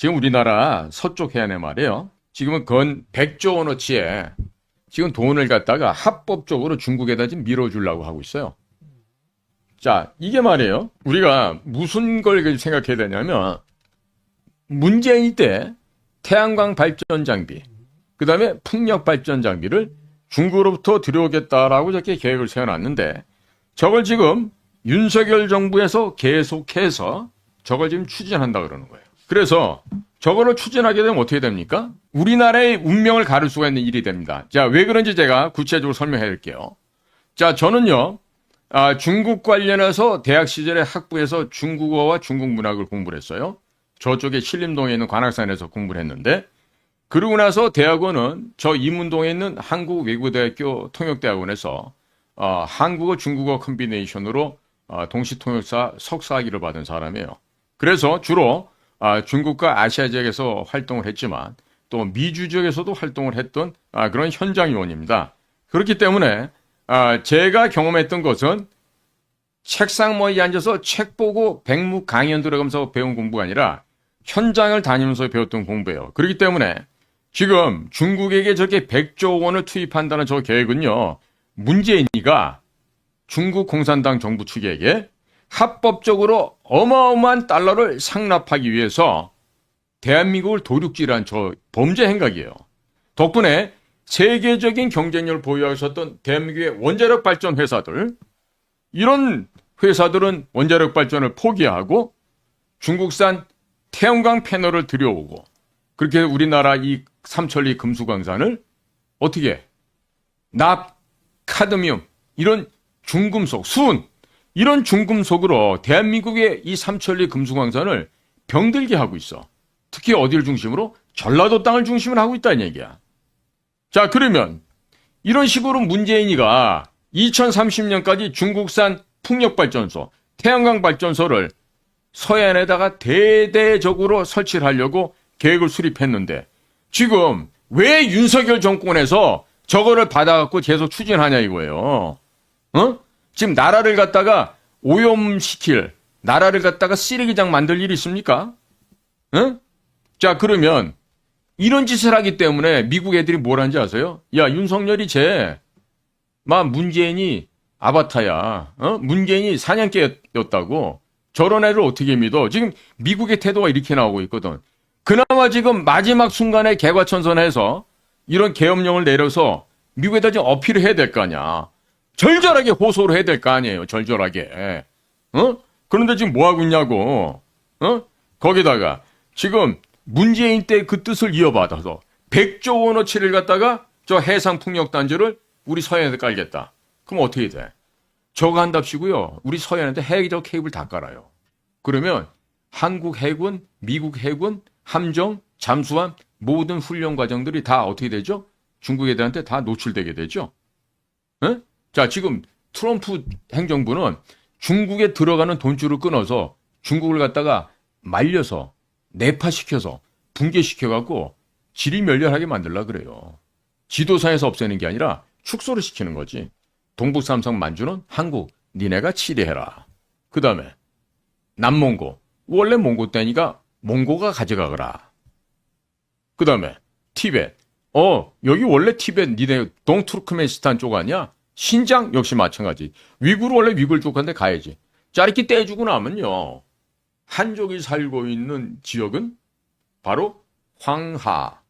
지금 우리나라 서쪽 해안에 말이에요. 지금은 건 100조 원어치에 지금 돈을 갖다가 합법적으로 중국에다 지금 밀어주려고 하고 있어요. 자, 이게 말이에요. 우리가 무슨 걸 생각해야 되냐면 문재인 때 태양광 발전 장비, 그 다음에 풍력 발전 장비를 중국으로부터 들여오겠다라고 저렇게 계획을 세워놨는데 저걸 지금 윤석열 정부에서 계속해서 저걸 지금 추진한다 그러는 거예요. 그래서 저거를 추진하게 되면 어떻게 됩니까? 우리나라의 운명을 가를 수가 있는 일이 됩니다. 자, 왜 그런지 제가 구체적으로 설명해 드릴게요. 자, 저는요, 중국 관련해서 대학 시절에 학부에서 중국어와 중국 문학을 공부를 했어요. 저쪽에 신림동에 있는 관악산에서 공부를 했는데, 그러고 나서 대학원은 저 이문동에 있는 한국외국어대학교 통역대학원에서 한국어 중국어 컴비네이션으로 동시통역사 석사학위를 받은 사람이에요. 그래서 주로 중국과 아시아 지역에서 활동을 했지만 또 미주 지역에서도 활동을 했던 그런 현장 요원입니다. 그렇기 때문에 제가 경험했던 것은 책상 머리에 앉아서 책 보고 백무 강연 들어가면서 배운 공부가 아니라 현장을 다니면서 배웠던 공부예요. 그렇기 때문에 지금 중국에게 저렇게 100조 원을 투입한다는 저 계획은요, 문재인이가 중국 공산당 정부 측에게 합법적으로 어마어마한 달러를 상납하기 위해서 대한민국을 도륙질한 저 범죄 행각이에요. 덕분에 세계적인 경쟁력을 보유하고 있었던 대한민국의 원자력 발전 회사들, 이런 회사들은 원자력 발전을 포기하고 중국산 태양광 패널을 들여오고 그렇게 우리나라 이 삼천리 금수광산을 어떻게 납, 카드뮴 이런 중금속, 순 이런 중금속으로 대한민국의 이 삼천리 금수광산을 병들게 하고 있어. 특히 어디를 중심으로? 전라도 땅을 중심으로 하고 있다는 얘기야. 자, 그러면 이런 식으로 문재인이가 2030년까지 중국산 풍력발전소, 태양광 발전소를 서해안에다가 대대적으로 설치를 하려고 계획을 수립했는데 지금 왜 윤석열 정권에서 저거를 받아갖고 계속 추진하냐 이거예요. 지금 나라를 갖다가 오염시킬, 나라를 갖다가 쓰레기장 만들 일이 있습니까? 자, 그러면 이런 짓을 하기 때문에 미국 애들이 뭘 하는지 아세요? 야, 윤석열이 문재인이 아바타야. 문재인이 사냥개였다고. 저런 애를 어떻게 믿어? 지금 미국의 태도가 이렇게 나오고 있거든. 그나마 지금 마지막 순간에 개과천선해서 이런 계엄령을 내려서 미국에다 좀 어필을 해야 될 거 아니야. 절절하게 호소를 해야 될 거 아니에요. 절절하게. 그런데 지금 뭐 하고 있냐고. 거기다가 지금 문재인 때 그 뜻을 이어받아서 100조 원어치를 갖다가 저 해상풍력단지를 우리 서해안에 깔겠다. 그럼 어떻게 돼? 저거 한답시고요. 우리 서해안에 해적 케이블 다 깔아요. 그러면 한국 해군, 미국 해군, 함정, 잠수함 모든 훈련 과정들이 다 어떻게 되죠? 중국 애들한테 다 노출되게 되죠. 자, 지금 트럼프 행정부는 중국에 들어가는 돈줄을 끊어서 중국을 갖다가 말려서 내파시켜서 붕괴시켜갖고 지리멸렬하게 만들려고 그래요. 지도상에서 없애는 게 아니라 축소를 시키는 거지. 동북삼성 만주는 한국, 니네가 치리해라. 그 다음에 남몽고, 원래 몽고 때니까 몽고가 가져가거라. 그 다음에 티벳, 여기 원래 티벳 니네 동투르크메니스탄 쪽 아니야? 신장 역시 마찬가지. 위구르 원래 위구르 쪽한테 가야지. 자, 이렇게 떼주고 나면요, 한족이 살고 있는 지역은 바로 황하,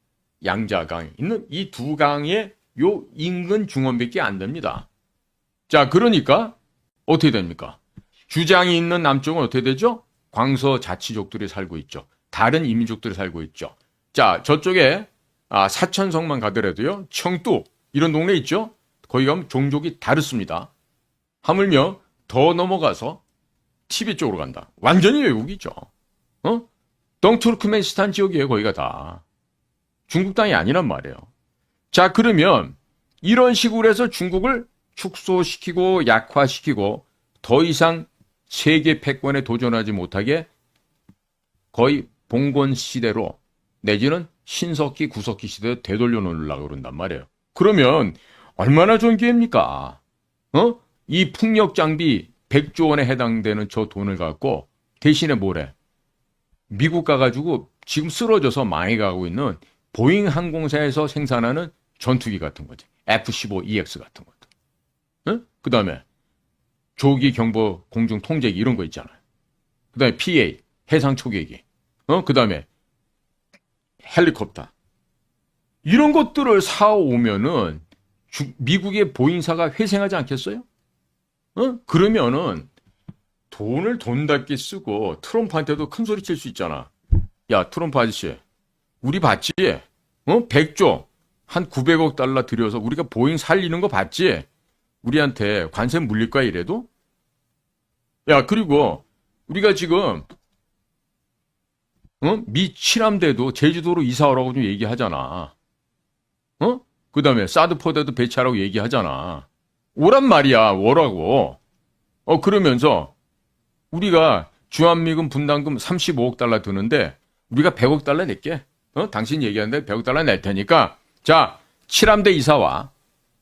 양자강 있는 이 두 강의 요 인근 중원밖에 안 됩니다. 자, 그러니까 어떻게 됩니까? 주장이 있는 남쪽은 어떻게 되죠? 광서 자치족들이 살고 있죠. 다른 이민족들이 살고 있죠. 자, 저쪽에 사천성만 가더라도요, 청도 이런 동네 있죠? 거기 가면 종족이 다릅니다. 하물며 더 넘어가서 티베트 쪽으로 간다. 완전히 외국이죠. 동투르크메니스탄 지역이에요. 거기가 다. 중국 땅이 아니란 말이에요. 자, 그러면 이런 식으로 해서 중국을 축소시키고 약화시키고 더 이상 세계 패권에 도전하지 못하게 거의 봉건 시대로 내지는 신석기, 구석기 시대에 되돌려 놓으려고 그런단 말이에요. 그러면 얼마나 좋은 기회입니까? 이 풍력 장비 100조 원에 해당되는 저 돈을 갖고 대신에 뭐래? 미국 가가지고 지금 쓰러져서 망해가고 있는 보잉 항공사에서 생산하는 전투기 같은 거지. F-15EX 같은 것도. 응? 그 다음에 조기 경보 공중 통제기 이런 거 있잖아요. 그 다음에 PA, 해상 초계기. 그 다음에 헬리콥터. 이런 것들을 사오면은 미국의 보잉사가 회생하지 않겠어요? 그러면은 돈을 돈답게 쓰고 트럼프한테도 큰 소리 칠 수 있잖아. 야, 트럼프 아저씨, 우리 봤지? 100조, 한 900억 달러 들여서 우리가 보잉 살리는 거 봤지? 우리한테 관세 물릴 거야, 이래도? 야, 그리고 우리가 지금 미 칠함대도 제주도로 이사 오라고 좀 얘기하잖아. 그 다음에 사드포대도 배치하라고 얘기하잖아. 오란 말이야, 오라고. 그러면서 우리가 주한미군 분담금 35억 달러 드는데 우리가 100억 달러 낼게. 당신 얘기하는데 100억 달러 낼 테니까 자, 칠함대 이사 와.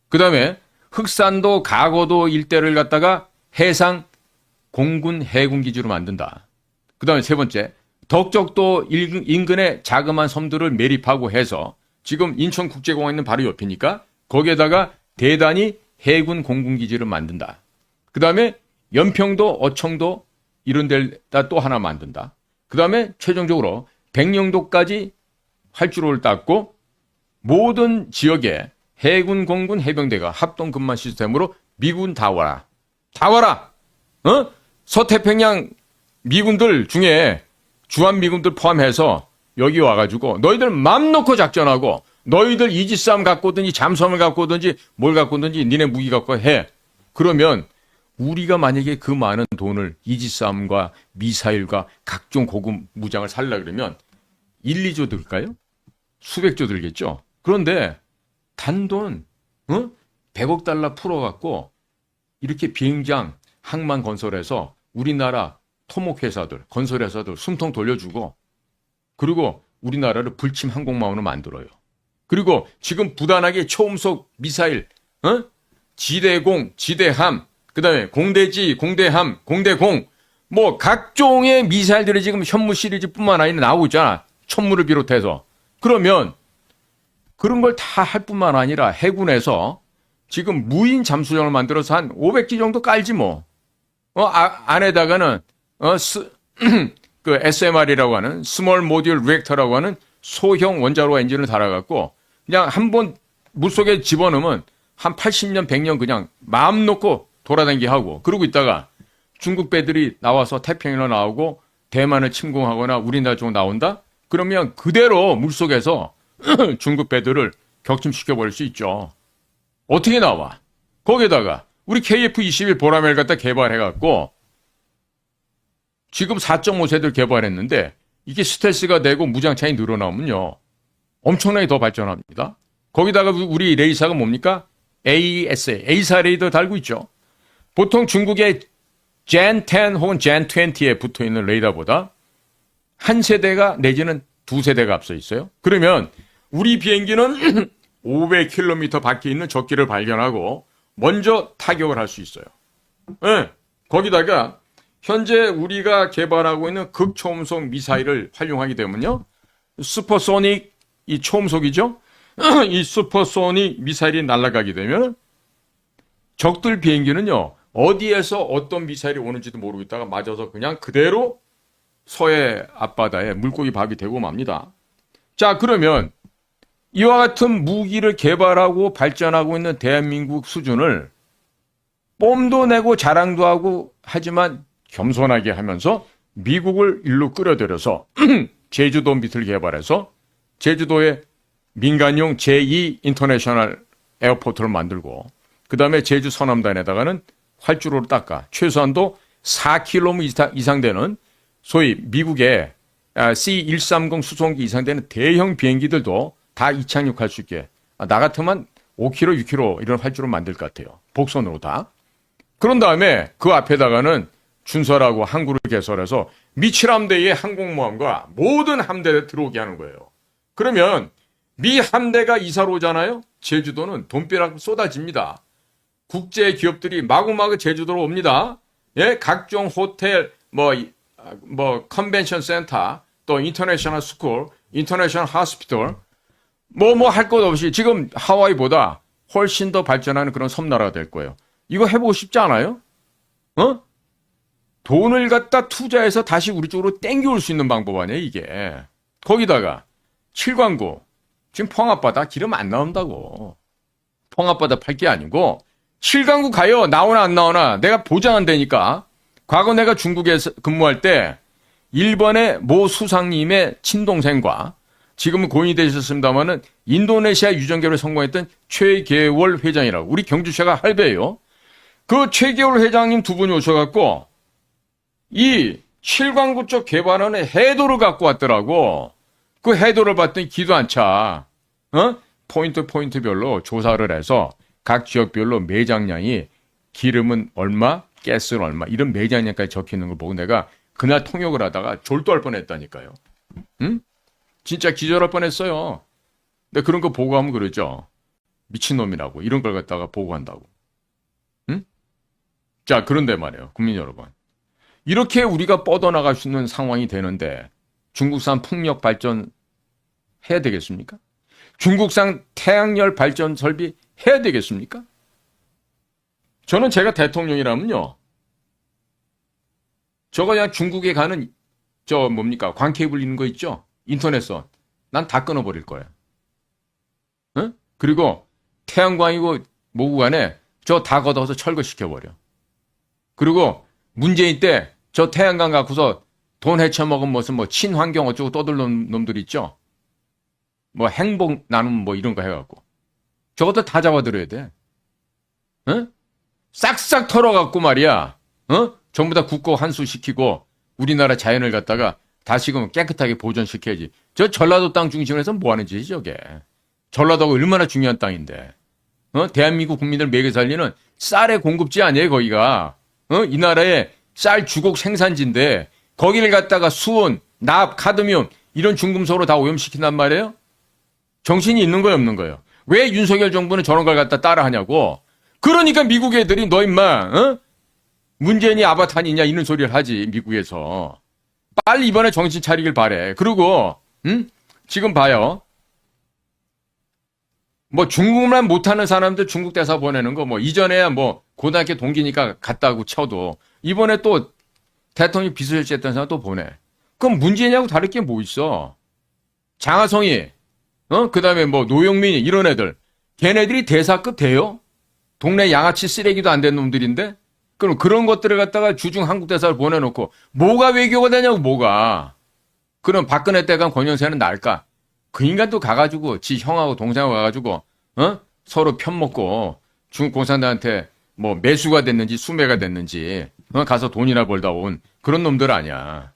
그 다음에 흑산도, 가거도 일대를 갖다가 해상 공군 해군 기지로 만든다. 그 다음에 세 번째, 덕적도 인근의 자그마한 섬들을 매립하고 해서 지금 인천국제공항 있는 바로 옆이니까 거기에다가 대단히 해군 공군기지를 만든다. 그 다음에 연평도, 어청도 이런 데다 또 하나 만든다. 그 다음에 최종적으로 백령도까지 활주로를 닦고 모든 지역에 해군, 공군, 해병대가 합동근무 시스템으로 미군 다 와라. 다 와라! 서태평양 미군들 중에 주한미군들 포함해서 여기 와가지고 너희들 맘 놓고 작전하고 너희들 이지스함 갖고 오든지 잠수함을 갖고 오든지 뭘 갖고 오든지 니네 무기 갖고 해. 그러면 우리가 만약에 그 많은 돈을 이지스함과 미사일과 각종 고급 무장을 살라 그러면 1, 2조 들까요? 수백조 들겠죠. 그런데 단돈 100억 달러 풀어갖고 이렇게 비행장 항만 건설해서 우리나라 토목 회사들, 건설 회사들 숨통 돌려주고 그리고 우리나라를 불침 항공모함으로 만들어요. 그리고 지금 부단하게 초음속 미사일, 지대공, 지대함, 그 다음에 공대지, 공대함, 공대공, 뭐 각종의 미사일들이 지금 현무 시리즈뿐만 아니라 나오고 있잖아. 천무를 비롯해서. 그러면 그런 걸 다 할 뿐만 아니라 해군에서 지금 무인 잠수정을 만들어서 한 500기 정도 깔지 뭐. 안에다가는 그 SMR이라고 하는 스몰 모듈 리액터라고 하는 소형 원자로 엔진을 달아갖고 그냥 한번 물속에 집어넣으면 한 80년, 100년 그냥 마음 놓고 돌아다니게 하고 그러고 있다가 중국 배들이 나와서 태평양으로 나오고 대만을 침공하거나 우리나라 쪽 나온다? 그러면 그대로 물속에서 중국 배들을 격침시켜버릴 수 있죠. 어떻게 나와? 거기에다가 우리 KF-21 보라매를 갖다 개발해갖고 지금 4.5세대를 개발했는데 이게 스텔스가 되고 무장창이 늘어나면요. 엄청나게 더 발전합니다. 거기다가 우리 레이사가 뭡니까? AESA, A사 레이더 달고 있죠. 보통 중국의 Gen 10 혹은 Gen 20에 붙어있는 레이더보다 한 세대가 내지는 두 세대가 앞서 있어요. 그러면 우리 비행기는 500km 밖에 있는 적기를 발견하고 먼저 타격을 할 수 있어요. 네. 거기다가 현재 우리가 개발하고 있는 극초음속 미사일을 활용하게 되면요. 슈퍼소닉 이 초음속이죠. 이 슈퍼소닉 미사일이 날아가게 되면 적들 비행기는요. 어디에서 어떤 미사일이 오는지도 모르고 있다가 맞아서 그냥 그대로 서해 앞바다에 물고기 밥이 되고 맙니다. 자, 그러면 이와 같은 무기를 개발하고 발전하고 있는 대한민국 수준을 뽐도 내고 자랑도 하고 하지만 겸손하게 하면서 미국을 일로 끌어들여서 제주도 밑을 개발해서 제주도에 민간용 제2 인터내셔널 에어포트를 만들고 그 다음에 제주 서남단에다가는 활주로를 닦아 최소한도 4km 이상 되는 소위 미국의 C-130 수송기 이상 되는 대형 비행기들도 다 이착륙할 수 있게 나 같으면 5km, 6km 이런 활주로 만들 것 같아요. 복선으로 다. 그런 다음에 그 앞에다가는 준설하고 항구를 개설해서 미칠함대의 항공모함과 모든 함대에 들어오게 하는 거예요. 그러면 미 함대가 이사로 오잖아요. 제주도는 돈벼락 쏟아집니다. 국제 기업들이 마구마구 제주도로 옵니다. 예, 각종 호텔, 컨벤션 센터, 또 인터내셔널 스쿨, 인터내셔널 하스피털, 뭐 할 것 없이 지금 하와이보다 훨씬 더 발전하는 그런 섬나라가 될 거예요. 이거 해보고 싶지 않아요? 어? 돈을 갖다 투자해서 다시 우리 쪽으로 땡겨올 수 있는 방법 아니에요, 이게. 거기다가 칠광구, 지금 포항앞바다 기름 안 나온다고. 포항앞바다 팔 게 아니고 칠광구 가요. 나오나 안 나오나 내가 보장한다니까. 과거 내가 중국에서 근무할 때 일본의 모 수상님의 친동생과 지금은 고인이 되셨습니다마는 인도네시아 유전개를 성공했던 최계월 회장이라고. 우리 경주시가 할배예요. 그 최계월 회장님 두 분이 오셔갖고 이 칠광구 쪽 개발하는 해도를 갖고 왔더라고. 그 해도를 봤더니 기도 안 차. 포인트별로 조사를 해서 각 지역별로 매장량이 기름은 얼마, 가스는 얼마 이런 매장량까지 적혀 있는 걸 보고 내가 그날 통역을 하다가 졸도할 뻔했다니까요. 응? 진짜 기절할 뻔했어요. 근데 그런 거 보고하면 그러죠. 미친놈이라고 이런 걸 갖다가 보고한다고. 응? 자, 그런데 말이에요. 국민 여러분. 이렇게 우리가 뻗어나갈 수 있는 상황이 되는데 중국산 풍력 발전 해야 되겠습니까? 중국산 태양열 발전 설비 해야 되겠습니까? 저는 제가 대통령이라면요. 저거 그냥 중국에 가는 광 케이블 있는 거 있죠? 인터넷선. 난 다 끊어버릴 거야. 응? 그리고 태양광이고 뭐고 간에 저 다 걷어서 철거시켜버려. 그리고 문재인 때 저 태양광 갖고서 돈 헤쳐먹은 무슨 친환경 어쩌고 떠들는 놈들 있죠? 행복 나눔 이런 거 해갖고. 저것도 다 잡아들여야 돼. 응? 싹싹 털어갖고 말이야. 전부 다 국고 환수시키고 우리나라 자연을 갖다가 다시금 깨끗하게 보존시켜야지. 저 전라도 땅 중심에서 뭐 하는 짓이지 저게. 전라도가 얼마나 중요한 땅인데. 대한민국 국민들 먹여 살리는 쌀의 공급지 아니에요 거기가. 이 나라의 쌀 주곡 생산지인데 거기를 갖다가 수은, 납, 카드뮴 이런 중금속으로 다 오염시킨단 말이에요. 정신이 있는 거예요 없는 거예요. 왜 윤석열 정부는 저런 걸 갖다 따라하냐고. 그러니까 미국 애들이 너 임마 문재인이 아바타니냐 이런 소리를 하지 미국에서. 빨리 이번에 정신 차리길 바래. 그리고 지금 봐요. 중국만 못하는 사람들 중국 대사 보내는 거 이전에야 고등학교 동기니까 갔다고 쳐도 이번에 또 대통령 비서실세 했던 사람 또 보내. 그럼 문재인하고 다를 게 뭐 있어? 장하성이 그다음에 노영민이 이런 애들 걔네들이 대사급 돼요? 동네 양아치 쓰레기도 안 된 놈들인데 그럼 그런 것들을 갖다가 주중 한국 대사를 보내놓고 뭐가 외교가 되냐고 뭐가. 그럼 박근혜 때가 권영세는 날까? 그 인간도 가가지고 지 형하고 동생하고 가가지고 서로 편먹고 중국 공산당한테 매수가 됐는지 수매가 됐는지 가서 돈이나 벌다 온 그런 놈들 아니야.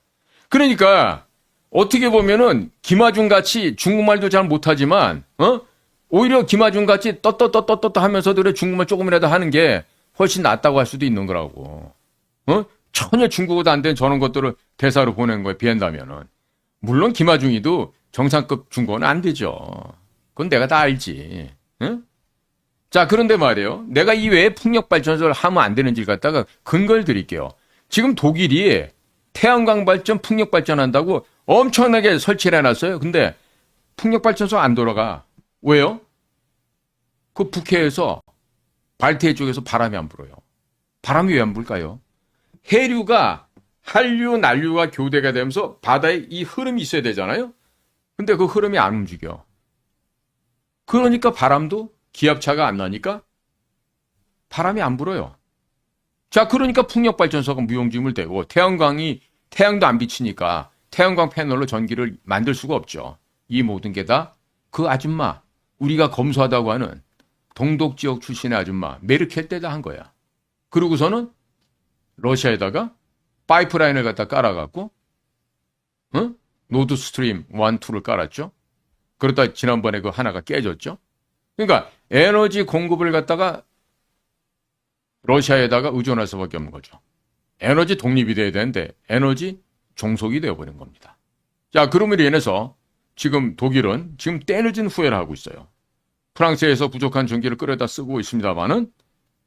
그러니까 어떻게 보면은 김하중 같이 중국말도 잘 못하지만 오히려 김하중 같이 떳떳떳떳 하면서도 그래 중국말 조금이라도 하는 게 훨씬 낫다고 할 수도 있는 거라고. 전혀 중국어도 안 된 저런 것들을 대사로 보낸 거에 비한다면은. 물론 김하중이도 정상급 중국어는 안 되죠. 그건 내가 다 알지. 응? 자, 그런데 말이에요. 내가 이외에 풍력 발전소를 하면 안 되는지를 갖다가 근거를 드릴게요. 지금 독일이 태양광 발전, 풍력 발전한다고 엄청나게 설치를 해놨어요. 근데 풍력 발전소 안 돌아가. 왜요? 그 북해에서 발트해 쪽에서 바람이 안 불어요. 바람이 왜 안 불까요? 해류가 한류, 난류가 교대가 되면서 바다에 이 흐름이 있어야 되잖아요. 근데 그 흐름이 안 움직여. 그러니까 바람도 기압차가 안 나니까 바람이 안 불어요. 자, 그러니까 풍력발전소가 무용지물 되고 태양도 안 비치니까 태양광 패널로 전기를 만들 수가 없죠. 이 모든 게 다 그 아줌마, 우리가 검소하다고 하는 동독 지역 출신의 아줌마 메르켈 때다 한 거야. 그러고서는 러시아에다가 파이프라인을 갖다 깔아갖고 노드 스트림 1, 2를 깔았죠. 그러다 지난번에 그 하나가 깨졌죠. 그러니까 에너지 공급을 갖다가 러시아에다가 의존할 수밖에 없는 거죠. 에너지 독립이 돼야 되는데 에너지 종속이 되어버린 겁니다. 자, 그럼으로 인해서 지금 독일은 지금 때늦은 후회를 하고 있어요. 프랑스에서 부족한 전기를 끌어다 쓰고 있습니다만은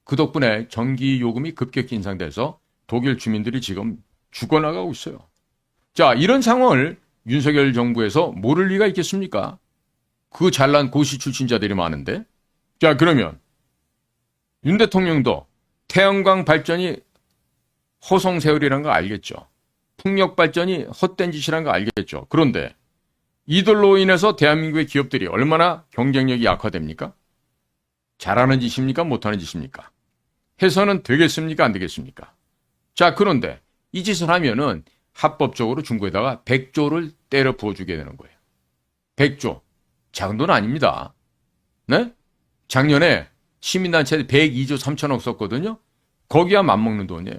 그 덕분에 전기 요금이 급격히 인상돼서 독일 주민들이 지금 죽어나가고 있어요. 자, 이런 상황을 윤석열 정부에서 모를 리가 있겠습니까? 그 잘난 고시 출신자들이 많은데. 자, 그러면 윤 대통령도 태양광 발전이 허송세월이라는 거 알겠죠. 풍력 발전이 헛된 짓이라는 거 알겠죠. 그런데 이들로 인해서 대한민국의 기업들이 얼마나 경쟁력이 약화됩니까? 잘하는 짓입니까? 못하는 짓입니까? 해서는 되겠습니까? 안 되겠습니까? 자, 그런데 이 짓을 하면은 합법적으로 중국에다가 100조를 때려 부어주게 되는 거예요. 100조. 작은 돈 아닙니다. 네? 작년에 시민단체 102조 3천억 썼거든요. 거기야 맞먹는 돈이에요.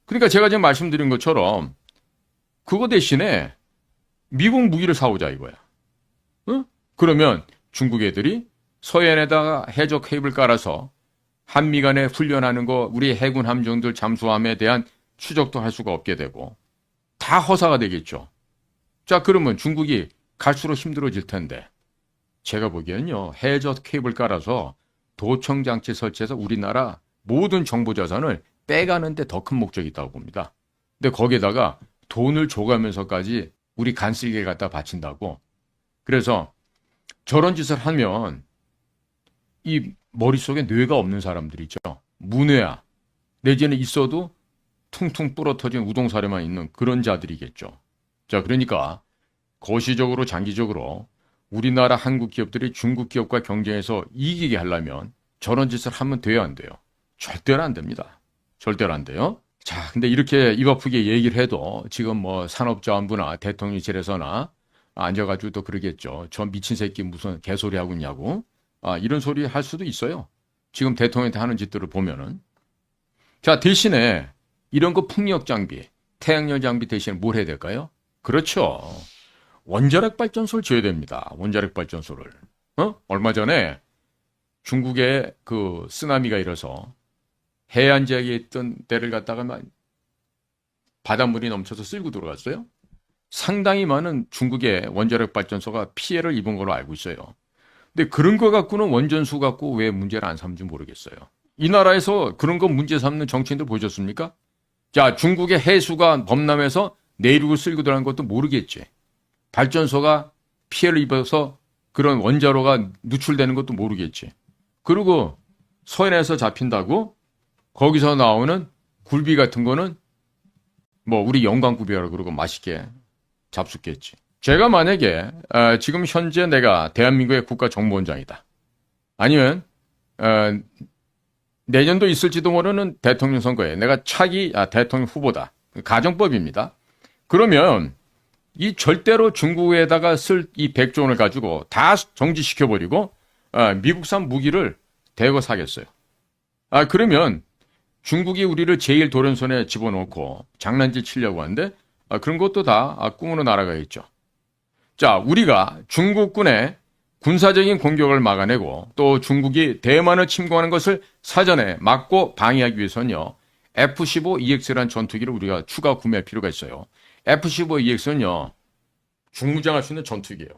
그러니까 제가 지금 말씀드린 것처럼 그거 대신에 미국 무기를 사오자 이거야. 응? 그러면 중국 애들이 서해안에다가 해적 케이블 깔아서 한미 간에 훈련하는 거 우리 해군 함정들 잠수함에 대한 추적도 할 수가 없게 되고 다 허사가 되겠죠. 자, 그러면 중국이 갈수록 힘들어질 텐데 제가 보기에는요. 해적 케이블 깔아서 도청 장치 설치해서 우리나라 모든 정보 자산을 빼가는데 더 큰 목적이 있다고 봅니다. 근데 거기에다가 돈을 줘가면서까지 우리 간쓸게 갖다 바친다고. 그래서 저런 짓을 하면 이 머릿속에 뇌가 없는 사람들이죠. 문외야. 내지는 있어도 퉁퉁 부러터진 우동사리만 있는 그런 자들이겠죠. 자, 그러니까 거시적으로 장기적으로 우리나라 한국 기업들이 중국 기업과 경쟁해서 이기게 하려면 저런 짓을 하면 돼요, 안 돼요? 절대로 안 됩니다. 절대로 안 돼요. 자, 근데 이렇게 입 아프게 얘기를 해도 지금 뭐 산업자원부나 대통령실에서나 앉아가지고 또 그러겠죠. 저 미친 새끼 무슨 개소리 하고 있냐고. 이런 소리 할 수도 있어요. 지금 대통령한테 하는 짓들을 보면은. 자, 대신에 이런 거 풍력 장비, 태양열 장비 대신에 뭘 해야 될까요? 그렇죠. 원자력 발전소를 지어야 됩니다. 원자력 발전소를. 얼마 전에 중국에 그 쓰나미가 일어서 해안 지역에 있던 데를 갖다가 막 바닷물이 넘쳐서 쓸고 들어갔어요. 상당히 많은 중국의 원자력 발전소가 피해를 입은 걸로 알고 있어요. 근데 그런 거 갖고는 원전수 갖고 왜 문제를 안 삼는지 모르겠어요. 이 나라에서 그런 거 문제 삼는 정치인들 보셨습니까? 자, 중국의 해수가 범람해서 내륙을 쓸고 들어간 것도 모르겠지. 발전소가 피해를 입어서 그런 원자로가 누출되는 것도 모르겠지. 그리고 서해안에서 잡힌다고 거기서 나오는 굴비 같은 거는 뭐 우리 영광굴비라고 그러고 맛있게 잡숫겠지. 제가 만약에 지금 현재 내가 대한민국의 국가정보원장이다. 아니면 내년도 있을지도 모르는 대통령 선거에 내가 차기 대통령 후보다. 가정법입니다. 그러면 이 절대로 중국에다가 쓸 이 100조 원을 가지고 다 정지시켜버리고 미국산 무기를 대거 사겠어요. 그러면 중국이 우리를 제일 도련선에 집어넣고 장난질 치려고 하는데 그런 것도 다 꿈으로 날아가겠죠. 자, 우리가 중국군의 군사적인 공격을 막아내고 또 중국이 대만을 침공하는 것을 사전에 막고 방해하기 위해서는요. F-15EX라는 전투기를 우리가 추가 구매할 필요가 있어요. F-15EX는요. 중무장할 수 있는 전투기예요.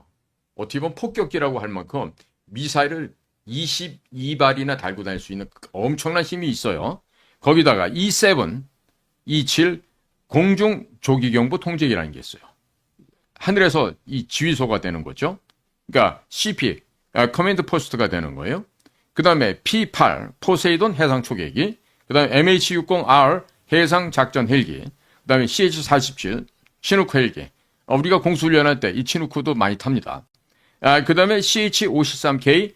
어떻게 보면 폭격기라고 할 만큼 미사일을 22발이나 달고 다닐 수 있는 엄청난 힘이 있어요. 거기다가 E7, E7 공중 조기경보 통제기라는 게 있어요. 하늘에서 이 지휘소가 되는 거죠. 그러니까 CP, 커맨드 포스트가 되는 거예요. 그 다음에 P8, 포세이돈 해상 초계기, 그 다음에 MH-60R 해상 작전 헬기, 그 다음에 CH-47 치누크 헬기. 우리가 공수훈련할 때 이 치누크도 많이 탑니다. 그 다음에 CH-53K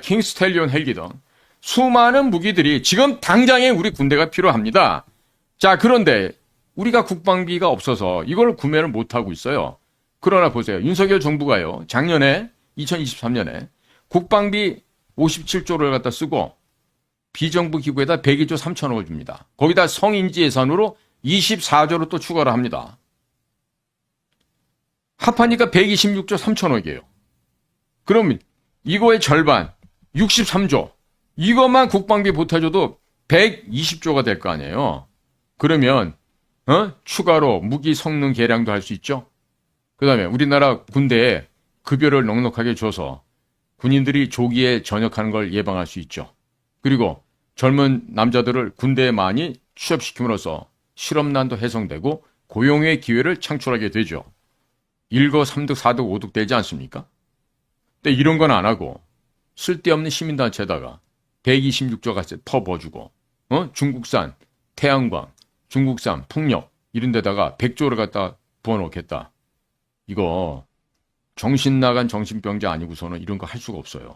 킹스텔리온 헬기 등 수많은 무기들이 지금 당장에 우리 군대가 필요합니다. 자, 그런데 우리가 국방비가 없어서 이걸 구매를 못하고 있어요. 그러나 보세요. 윤석열 정부가요. 작년에 2023년에 국방비 57조를 갖다 쓰고 비정부 기구에다 102조 3천억을 줍니다. 거기다 성인지 예산으로 24조를 또 추가를 합니다. 합하니까 126조 3천억이에요. 그럼 이거의 절반 63조. 이것만 국방비 보태줘도 120조가 될 거 아니에요. 그러면 추가로 무기 성능 개량도 할 수 있죠. 그 다음에 우리나라 군대에 급여를 넉넉하게 줘서 군인들이 조기에 전역하는 걸 예방할 수 있죠. 그리고 젊은 남자들을 군대에 많이 취업시킴으로써 실업난도 해소되고 고용의 기회를 창출하게 되죠. 1거, 3득, 4득, 5득 되지 않습니까? 근데 이런 건 안 하고 쓸데없는 시민단체에다가 126조 같이 퍼부어주고 중국산 태양광, 중국산 풍력 이런 데다가 100조를 갖다 부어놓겠다. 이거 정신 나간 정신병자 아니고서는 이런 거 할 수가 없어요.